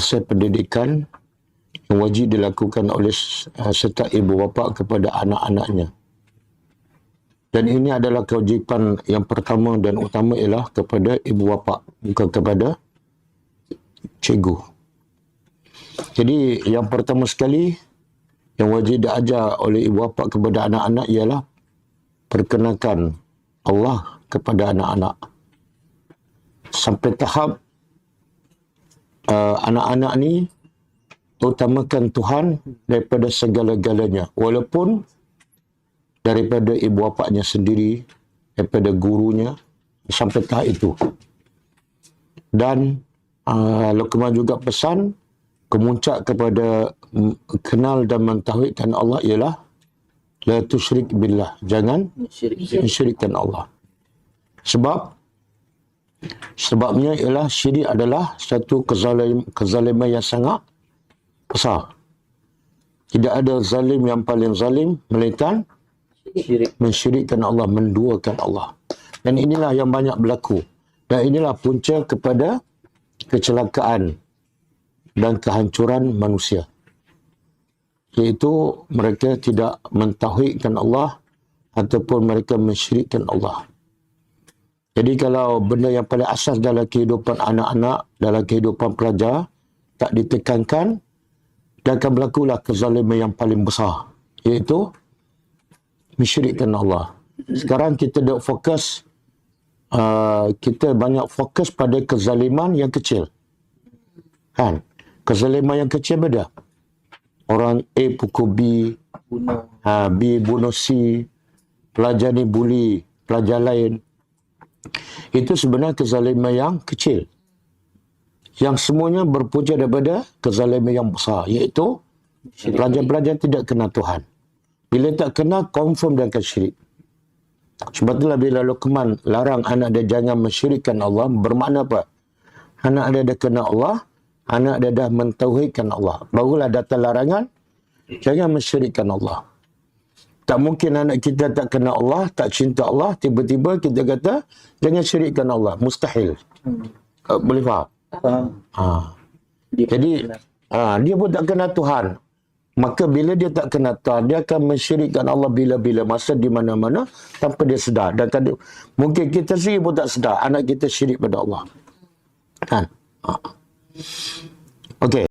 proses pendidikan yang wajib dilakukan oleh setiap ibu bapa kepada anak-anaknya. Dan ini adalah kewajipan yang pertama dan utama ialah kepada ibu bapa, bukan kepada cikgu. Jadi yang pertama sekali yang wajib diajar oleh ibu bapa kepada anak-anak ialah perkenalkan Allah kepada anak-anak. Sampai tahap anak-anak ni utamakan Tuhan daripada segala-galanya. Walaupun daripada ibu bapanya sendiri, daripada gurunya, sampai tahap itu. Dan Luqman juga pesan, kemuncak kepada kenal dan mentauhidkan Allah ialah la tusyrik billah. Jangan mensyirikkan Allah. Sebabnya ialah syirik adalah satu kezaliman yang sangat besar. Tidak ada zalim yang paling zalim melainkan mensyirikkan Allah, menduakan Allah. Dan inilah yang banyak berlaku. Dan inilah punca kepada kecelakaan dan kehancuran manusia. Iaitu mereka tidak mentauhidkan Allah ataupun mereka mensyirikkan Allah. Jadi kalau benda yang paling asas dalam kehidupan anak-anak, dalam kehidupan pelajar tak ditekankan, dan akan berlakulah kezaliman yang paling besar, iaitu mensyirikkan Allah. Sekarang kita dah fokus, kita banyak fokus pada kezaliman yang kecil. Kan? Kezaliman yang kecil beda. Orang A pukul B, B bunuh C, pelajar ni bully pelajar lain. Itu sebenarnya kezaliman yang kecil. Yang semuanya berpunca daripada kezaliman yang besar, iaitu pelajar-pelajar tidak kenal Tuhan. Bila tak kenal, confirm dia akan syirik. Sebab itulah bila Luqman larang anak dia jangan mensyirikkan Allah, bermakna apa? Anak dia dah kenal Allah, anak dia dah mentauhidkan Allah. Barulah datang larangan, jangan mensyirikkan Allah. Tak mungkin anak kita tak kenal Allah, tak cinta Allah, tiba-tiba kita kata, jangan syirikkan Allah. Mustahil. Boleh faham? Jadi, dia pun tak kenal Tuhan. Maka bila dia tak kenal Tuhan, dia akan mensyirikkan Allah bila-bila masa di mana-mana tanpa dia sedar. Dan mungkin kita sendiri pun tak sedar, anak kita syirik pada Allah. Kan? Okey.